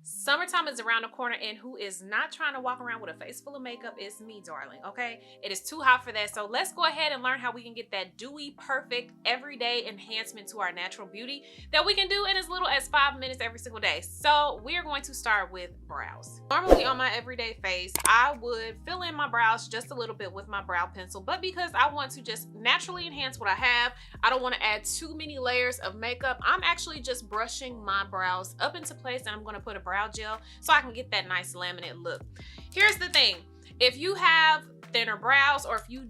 Summertime is around the corner, and who is not trying to walk around with a face full of makeup is me, darling, okay? It is too hot for that, so let's go ahead and learn how we can get that dewy, perfect, everyday enhancement to our natural beauty that we can do in as little as 5 minutes every single day. So we are going to start with brows. Normally on my everyday face, I would fill in my brows just a little bit with my brow pencil, but because I want to just naturally enhance what I have, I don't want to add too many layers of makeup. I'm actually just brushing my brows up into place, and I'm going to put a brow gel so I can get that nice laminate look. Here's the thing. If you have thinner brows, or if you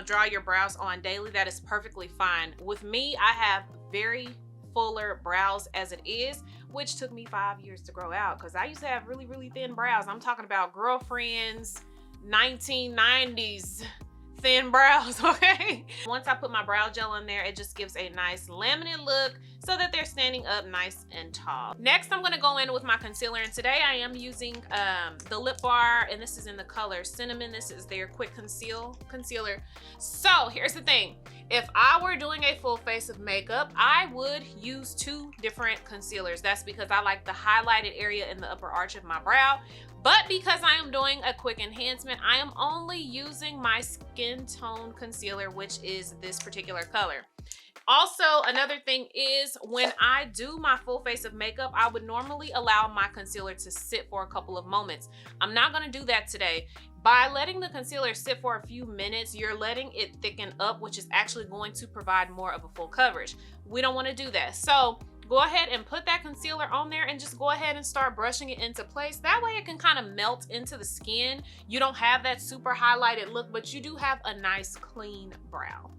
draw your brows on daily, that is perfectly fine. With me, I have very fuller brows as it is, which took me 5 years to grow out because I used to have really, really thin brows. I'm talking about girlfriends, 1990s thin brows, okay? Once I put my brow gel in there, it just gives a nice laminate look so that they're standing up nice and tall. Next, I'm gonna go in with my concealer, and today I am using the Lip Bar, and this is in the color Cinnamon. This is their Quick Concealer. So here's the thing. If I were doing a full face of makeup, I would use 2 different concealers. That's because I like the highlighted area in the upper arch of my brow. But because I am doing a quick enhancement, I am only using my skin tone concealer, which is this particular color. Also, another thing is when I do my full face of makeup, I would normally allow my concealer to sit for a couple of moments. I'm not gonna do that today. By letting the concealer sit for a few minutes, you're letting it thicken up, which is actually going to provide more of a full coverage. We don't wanna do that. So go ahead and put that concealer on there and just go ahead and start brushing it into place. That way it can kind of melt into the skin. You don't have that super highlighted look, but you do have a nice clean brow.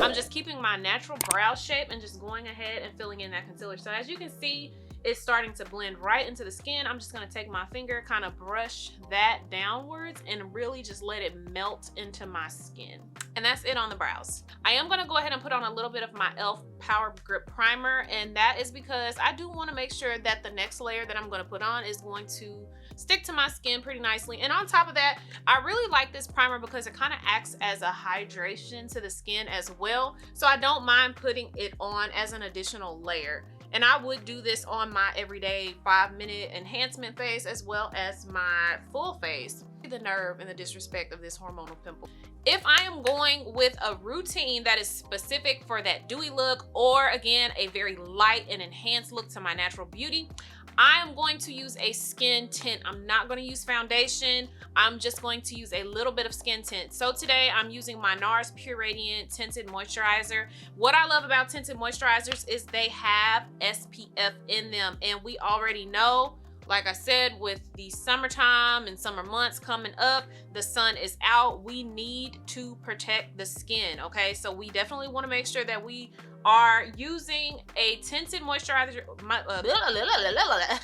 I'm just keeping my natural brow shape and just going ahead and filling in that concealer. So as you can see, it's starting to blend right into the skin. I'm just gonna take my finger, kind of brush that downwards and really just let it melt into my skin. And that's it on the brows. I am gonna go ahead and put on a little bit of my e.l.f. Power Grip Primer, and that is because I do wanna make sure that the next layer that I'm gonna put on is going to stick to my skin pretty nicely. And on top of that, I really like this primer because it kind of acts as a hydration to the skin as well. So I don't mind putting it on as an additional layer. And I would do this on my everyday 5-minute enhancement face as well as my full face. The nerve and the disrespect of this hormonal pimple. If I am going with a routine that is specific for that dewy look, or again, a very light and enhanced look to my natural beauty, I am going to use a skin tint. I'm not going to use foundation. I'm just going to use a little bit of skin tint. So today I'm using my NARS Pure Radiant Tinted Moisturizer. What I love about tinted moisturizers is they have SPF in them. And we already know, like I said, with the summertime and summer months coming up, the sun is out. We need to protect the skin, okay? So we definitely want to make sure that we are using a tinted moisturizer,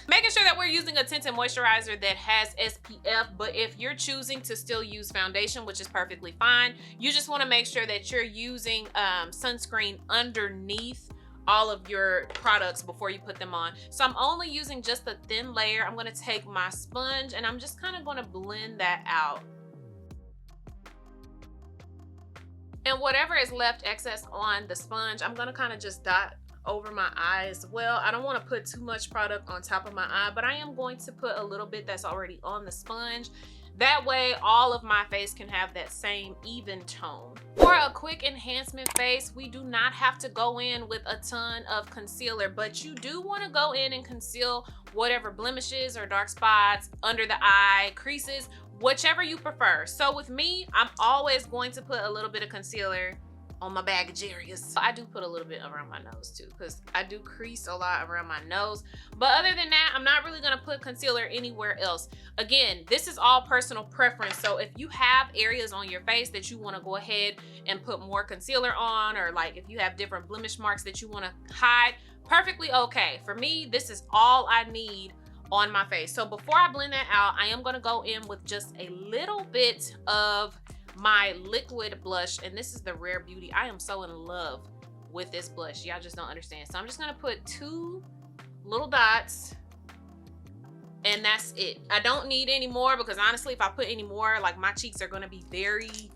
making sure that we're using a tinted moisturizer that has SPF. But if you're choosing to still use foundation, which is perfectly fine, you just want to make sure that you're using sunscreen underneath all of your products before you put them on. So I'm only using just a thin layer. I'm going to take my sponge and I'm just kind of going to blend that out. And whatever is left excess on the sponge, I'm going to kind of just dot over my eye as well. I don't want to put too much product on top of my eye, but I am going to put a little bit that's already on the sponge. That way all of my face can have that same even tone. For a quick enhancement face, we do not have to go in with a ton of concealer, but you do want to go in and conceal whatever blemishes or dark spots under the eye, creases, whichever you prefer. So with me, I'm always going to put a little bit of concealer on my baggage areas. I do put a little bit around my nose too, because I do crease a lot around my nose. But other than that, I'm not really gonna put concealer anywhere else. Again, this is all personal preference. So if you have areas on your face that you wanna go ahead and put more concealer on, or like if you have different blemish marks that you wanna hide, perfectly okay. For me, this is all I need on my face. So before I blend that out, I am gonna go in with just a little bit of my liquid blush, and this is the Rare Beauty. I am so in love with this blush. Y'all just don't understand. So I'm just gonna put 2 little dots, and that's it. I don't need any more because honestly, if I put any more, like my cheeks are gonna be very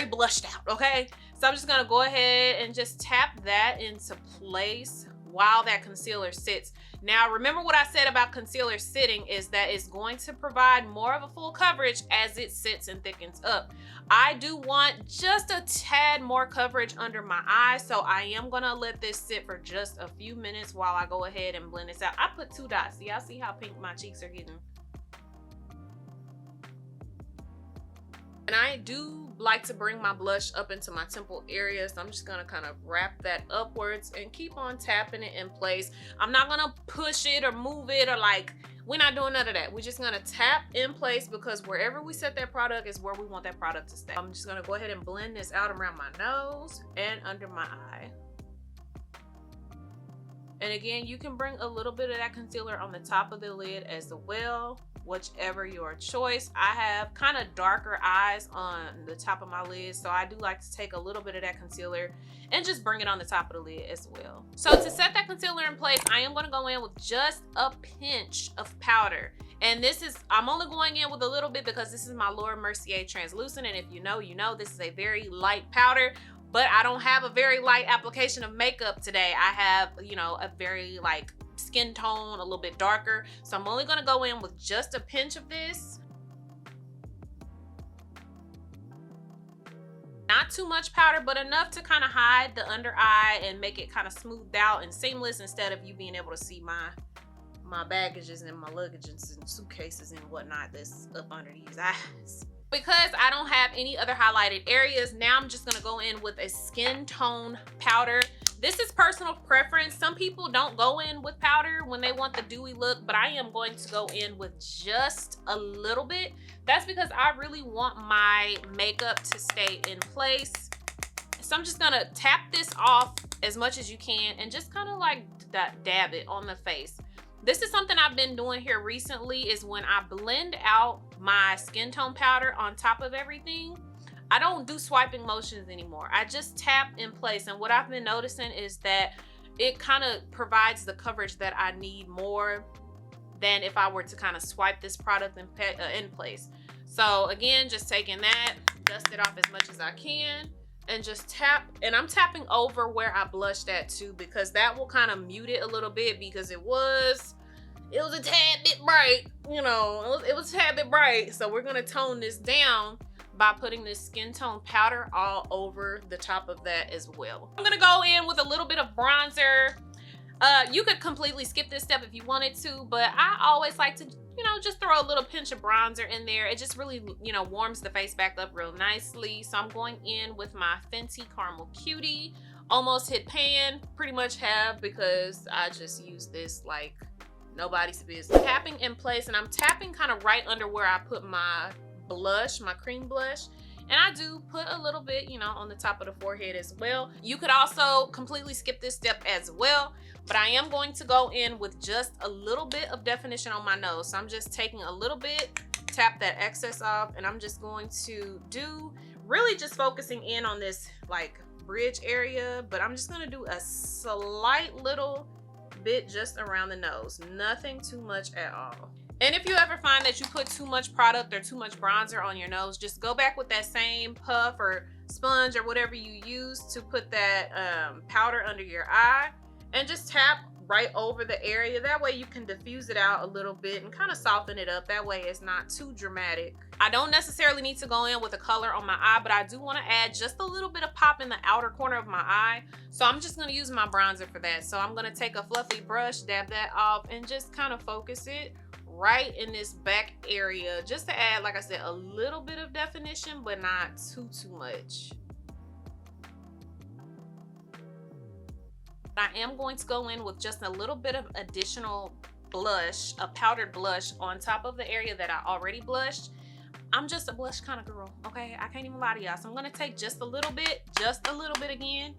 blushed out, okay? So I'm just gonna go ahead and just tap that into place while that concealer sits. Now, remember what I said about concealer sitting is that it's going to provide more of a full coverage as it sits and thickens up. I do want just a tad more coverage under my eyes, so I am gonna let this sit for just a few minutes while I go ahead and blend this out. I put 2 dots. Y'all see how pink my cheeks are getting? And I do like to bring my blush up into my temple area, so I'm just gonna kind of wrap that upwards and keep on tapping it in place. I'm not gonna push it or move it, or like, we're not doing none of that. We're just gonna tap in place because wherever we set that product is where we want that product to stay. I'm just gonna go ahead and blend this out around my nose and under my eye. And again, you can bring a little bit of that concealer on the top of the lid as well, whichever your choice. I have kind of darker eyes on the top of my lid, so I do like to take a little bit of that concealer and just bring it on the top of the lid as well. So to set that concealer in place, I am going to go in with just a pinch of powder. And this is, I'm only going in with a little bit because this is my Laura Mercier translucent, and if you know, you know this is a very light powder. But I don't have a very light application of makeup today. I have, you know, a very like skin tone, a little bit darker. So I'm only gonna go in with just a pinch of this. Not too much powder, but enough to kind of hide the under eye and make it kind of smoothed out and seamless instead of you being able to see my baggages and my luggages and suitcases and whatnot that's up under these eyes. Because I don't have any other highlighted areas, now I'm just gonna go in with a skin tone powder. This is personal preference. Some people don't go in with powder when they want the dewy look, but I am going to go in with just a little bit. That's because I really want my makeup to stay in place. So I'm just gonna tap this off as much as you can and just kind of like dab it on the face. This is something I've been doing here recently, is when I blend out my skin tone powder on top of everything, I don't do swiping motions anymore. I just tap in place. And what I've been noticing is that it kind of provides the coverage that I need more than if I were to kind of swipe this product in place. So again, just taking that, dust it off as much as I can, and just tap. And I'm tapping over where I blushed at too, because that will kind of mute it a little bit, because it was a tad bit bright, you know, it was a tad bit bright. So we're gonna tone this down by putting this skin tone powder all over the top of that as well. I'm gonna go in with a little bit of bronzer. You could completely skip this step if you wanted to, but I always like to, you know, just throw a little pinch of bronzer in there. It just really, you know, warms the face back up real nicely. So I'm going in with my Fenty Caramel Cutie. Almost hit pan, pretty much have, because I just use this like nobody's business. Tapping in place, and I'm tapping kind of right under where I put my blush, my cream blush. And I do put a little bit, you know, on the top of the forehead as well. You could also completely skip this step as well, but I am going to go in with just a little bit of definition on my nose. So I'm just taking a little bit, tap that excess off, and I'm just going to do, really just focusing in on this like bridge area, but I'm just gonna do a slight little bit just around the nose, nothing too much at all. And if you ever find that you put too much product or too much bronzer on your nose, just go back with that same puff or sponge or whatever you use to put that powder under your eye, and just tap right over the area. That way you can diffuse it out a little bit and kind of soften it up. That way it's not too dramatic. I don't necessarily need to go in with a color on my eye, but I do want to add just a little bit of pop in the outer corner of my eye. So I'm just going to use my bronzer for that. So I'm going to take a fluffy brush, dab that off, and just kind of focus it right in this back area, just to add, like I said, a little bit of definition, but not too much. I am going to go in with just a little bit of additional blush, a powdered blush on top of the area that I already blushed. I'm just a blush kind of girl, okay? I can't even lie to y'all. So I'm gonna take just a little bit again,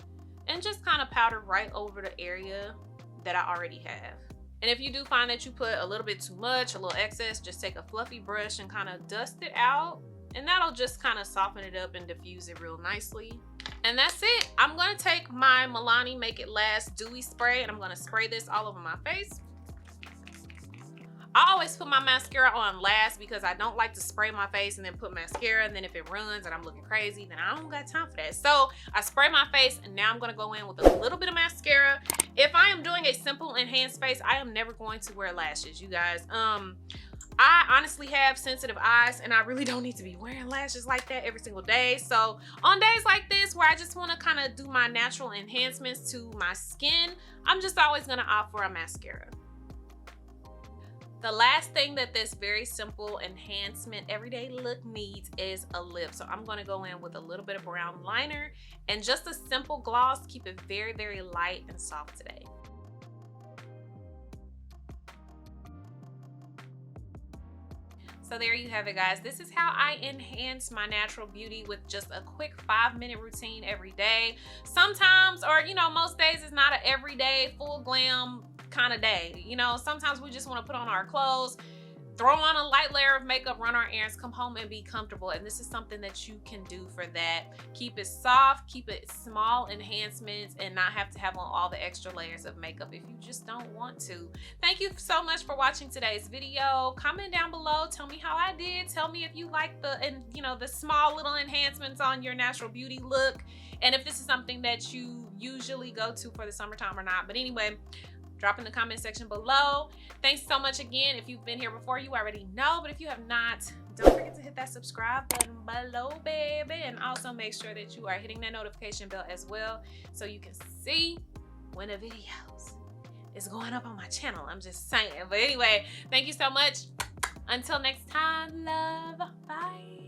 and just kind of powder right over the area that I already have. And if you do find that you put a little bit too much, a little excess, just take a fluffy brush and kind of dust it out, and that'll just kind of soften it up and diffuse it real nicely. And that's it. I'm gonna take my Milani Make It Last Dewy Spray, and I'm gonna spray this all over my face. I always put my mascara on last because I don't like to spray my face and then put mascara, and then if it runs and I'm looking crazy, then I don't got time for that. So I spray my face, and now I'm gonna go in with a little bit of mascara. If I am doing a simple enhanced face, I am never going to wear lashes, you guys. I honestly have sensitive eyes, and I really don't need to be wearing lashes like that every single day. So on days like this where I just want to kind of do my natural enhancements to my skin, I'm just always going to opt for a mascara. The last thing that this very simple enhancement everyday look needs is a lip. So I'm going to go in with a little bit of brown liner and just a simple gloss. Keep it very, very light and soft today. So there you have it, guys. This is how I enhance my natural beauty with just a quick 5-minute routine every day. Sometimes, or you know, most days is not an everyday full glam kind of day. You know, sometimes we just want to put on our clothes, throw on a light layer of makeup, run our errands, come home and be comfortable. And this is something that you can do for that. Keep it soft, keep it small enhancements, and not have to have on all the extra layers of makeup if you just don't want to. Thank you so much for watching today's video. Comment down below, tell me how I did. Tell me if you like the small little enhancements on your natural beauty look, and if this is something that you usually go to for the summertime or not. But anyway, drop in the comment section below. Thanks so much again. If you've been here before, you already know, but if you have not, don't forget to hit that subscribe button below, baby, and also make sure that you are hitting that notification bell as well so you can see when a video is going up on my channel. I'm just saying. But anyway, thank you so much. Until next time, love. Bye.